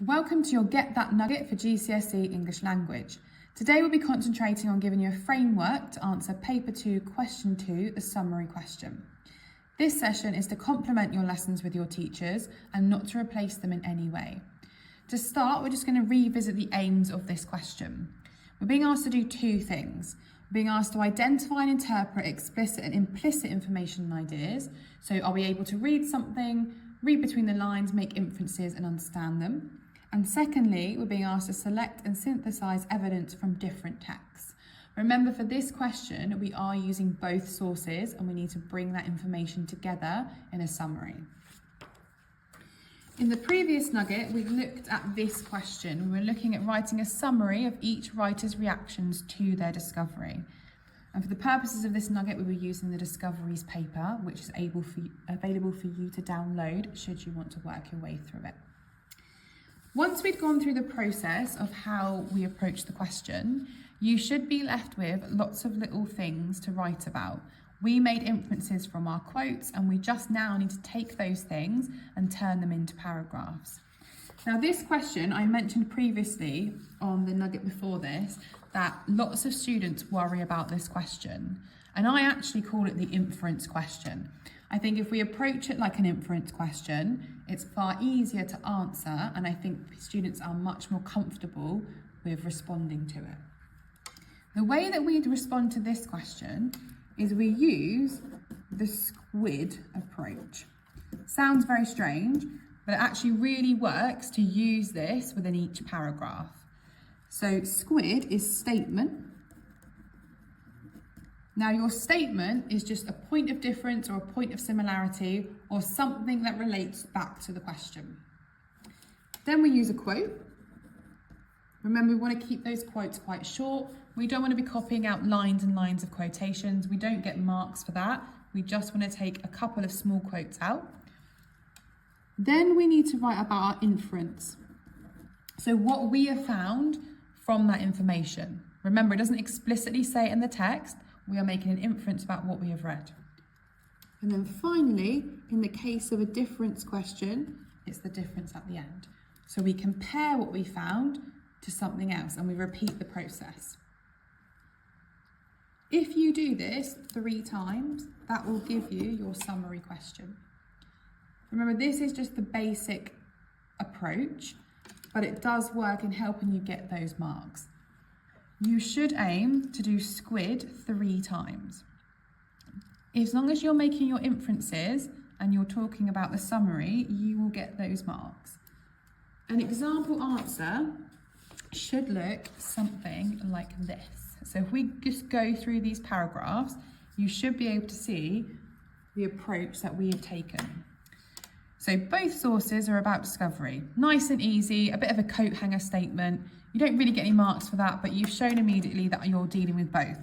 Welcome to your Get That Nugget for GCSE English Language. Today we'll be concentrating on giving you a framework to answer Paper 2, Question 2, the summary question. This session is to complement your lessons with your teachers and not to replace them in any way. To start, we're just going to revisit the aims of this question. We're being asked to do two things. We're being asked to identify and interpret explicit and implicit information and ideas. So are we able to read something, read between the lines, make inferences and understand them? And secondly, we're being asked to select and synthesize evidence from different texts. Remember, for this question, we are using both sources and we need to bring that information together in a summary. In the previous nugget, we looked at this question. We were looking at writing a summary of each writer's reactions to their discovery. And for the purposes of this nugget, we were using the Discoveries paper, which is available for you to download should you want to work your way through it. Once we'd gone through the process of how we approach the question, you should be left with lots of little things to write about. We made inferences from our quotes and we just now need to take those things and turn them into paragraphs. Now this question, I mentioned previously on the nugget before this, that lots of students worry about this question. And I actually call it the inference question. I think if we approach it like an inference question, it's far easier to answer, and I think students are much more comfortable with responding to it. The way that we respond to this question is we use the squid approach. Sounds very strange, but it actually really works to use this within each paragraph. So squid is statement. Now your statement is just a point of difference or a point of similarity or something that relates back to the question. Then we use a quote. Remember, we want to keep those quotes quite short. We don't want to be copying out lines and lines of quotations. We don't get marks for that. We just want to take a couple of small quotes out. Then we need to write about our inference. So what we have found from that information. Remember, it doesn't explicitly say it in the text. We are making an inference about what we have read. And then finally, in the case of a difference question, it's the difference at the end. So we compare what we found to something else and we repeat the process. If you do this 3 times, that will give you your summary question. Remember, this is just the basic approach, but it does work in helping you get those marks. You should aim to do squid 3 times. As long as you're making your inferences and you're talking about the summary, you will get those marks. An example answer should look something like this. So if we just go through these paragraphs, you should be able to see the approach that we have taken. So both sources are about discovery. Nice and easy, a bit of a coat hanger statement. You don't really get any marks for that, but you've shown immediately that you're dealing with both.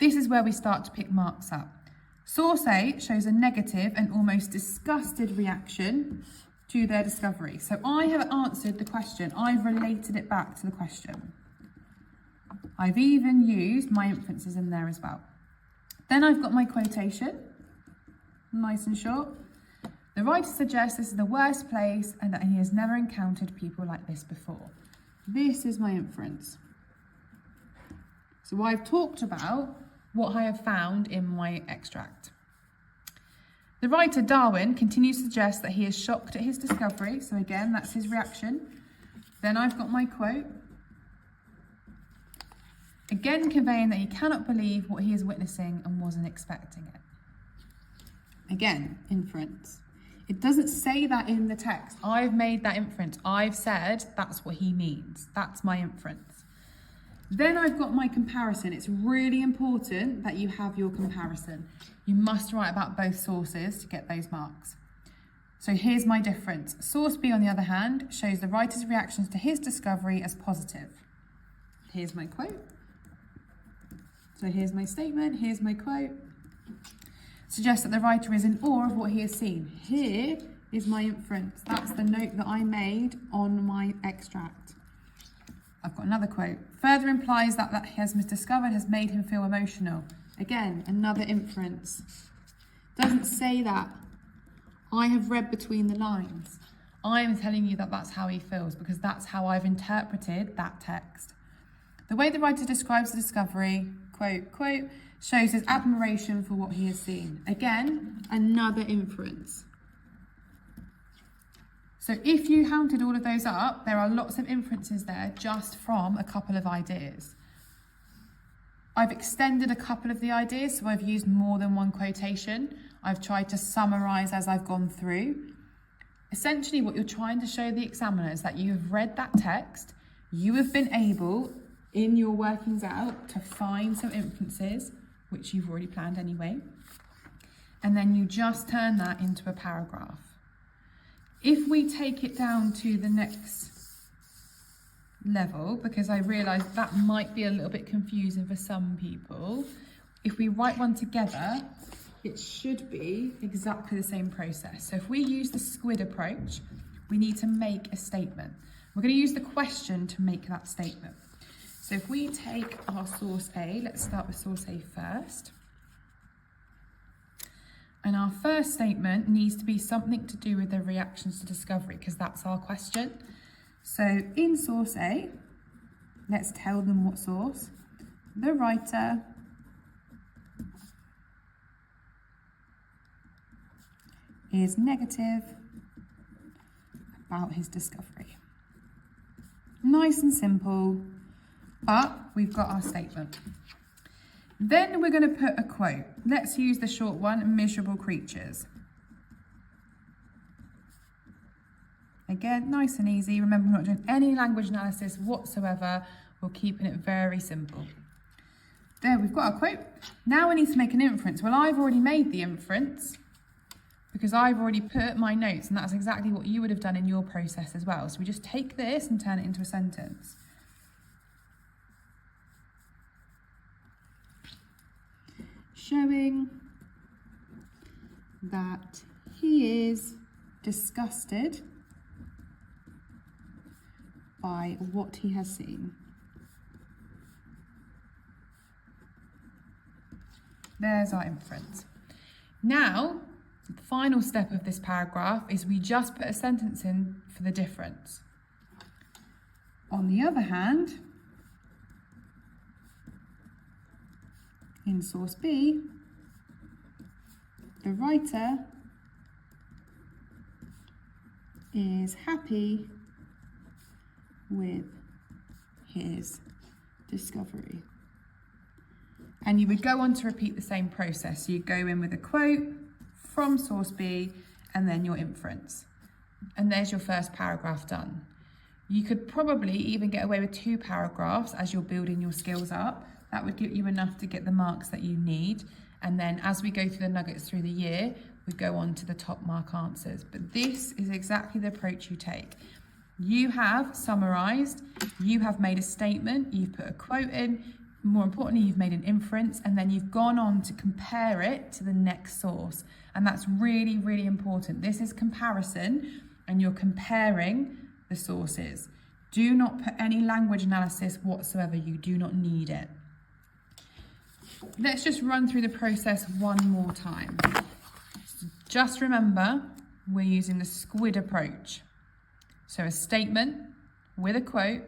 This is where we start to pick marks up. Source A shows a negative and almost disgusted reaction to their discovery. So I have answered the question. I've related it back to the question. I've even used my inferences in there as well. Then I've got my quotation, nice and short. The writer suggests this is the worst place and that he has never encountered people like this before. This is my inference. So I've talked about what I have found in my extract. The writer Darwin continues to suggest that he is shocked at his discovery. So again, that's his reaction. Then I've got my quote. Again, conveying that he cannot believe what he is witnessing and wasn't expecting it. Again, inference. It doesn't say that in the text. I've made that inference. I've said that's what he means. That's my inference. Then I've got my comparison. It's really important that you have your comparison. You must write about both sources to get those marks. So here's my difference. Source B, on the other hand, shows the writer's reactions to his discovery as positive. Here's my quote. So here's my statement. Here's my quote. Suggests that the writer is in awe of what he has seen. Here is my inference. That's the note that I made on my extract. I've got another quote. Further implies that he has discovered has made him feel emotional. Again, another inference. Doesn't say that. I have read between the lines. I'm telling you that that's how he feels because that's how I've interpreted that text. The way the writer describes the discovery, quote, quote, shows his admiration for what he has seen. Again, another inference. So if you counted all of those up, there are lots of inferences there just from a couple of ideas. I've extended a couple of the ideas, so I've used more than one quotation. I've tried to summarise as I've gone through. Essentially, what you're trying to show the examiner is that you have read that text, you have been able, in your workings out, to find some inferences, which you've already planned anyway, and then you just turn that into a paragraph. If we take it down to the next level, because I realise that might be a little bit confusing for some people, if we write one together, it should be exactly the same process. So if we use the squid approach, we need to make a statement. We're going to use the question to make that statement. So if we take our source A, let's start with source A first. And our first statement needs to be something to do with the reactions to discovery, because that's our question. So in source A, let's tell them what source. The writer is negative about his discovery. Nice and simple, but we've got our statement. Then we're going to put a quote. Let's use the short one, miserable creatures. Again, nice and easy. Remember, we're not doing any language analysis whatsoever. We're keeping it very simple. There, we've got our quote. Now we need to make an inference. Well, I've already made the inference because I've already put my notes, and that's exactly what you would have done in your process as well. So we just take this and turn it into a sentence. Showing that he is disgusted by what he has seen. There's our inference. Now, the final step of this paragraph is we just put a sentence in for the difference. On the other hand, in source B, the writer is happy with his discovery. And you would go on to repeat the same process. So you go in with a quote from source B and then your inference. And there's your first paragraph done. You could probably even get away with 2 paragraphs as you're building your skills up. That would give you enough to get the marks that you need. And then as we go through the nuggets through the year, we go on to the top mark answers. But this is exactly the approach you take. You have summarised, you have made a statement, you've put a quote in, more importantly, you've made an inference, and then you've gone on to compare it to the next source. And that's really, really important. This is comparison, and you're comparing the sources. Do not put any language analysis whatsoever. You do not need it. Let's just run through the process one more time. Just remember, we're using the squid approach. So a statement with a quote,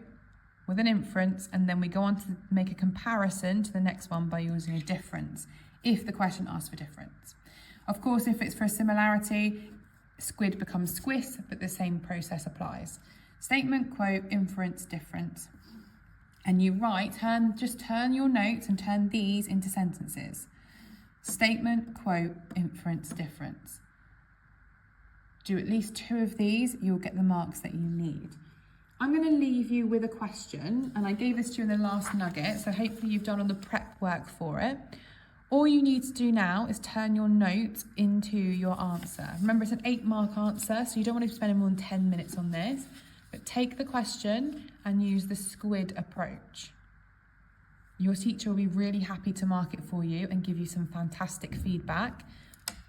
with an inference, and then we go on to make a comparison to the next one by using a difference, if the question asks for difference. Of course, if it's for a similarity, squid becomes squish, but the same process applies. Statement, quote, inference, difference. And you write, just turn your notes and turn these into sentences. Statement, quote, inference, difference. Do at least 2 of these, you'll get the marks that you need. I'm going to leave you with a question, and I gave this to you in the last nugget, so hopefully you've done all the prep work for it. All you need to do now is turn your notes into your answer. Remember, it's an 8-mark answer, so you don't want to be spending more than 10 minutes on this, but take the question and use the squid approach. Your teacher will be really happy to mark it for you and give you some fantastic feedback,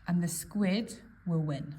and the squid will win.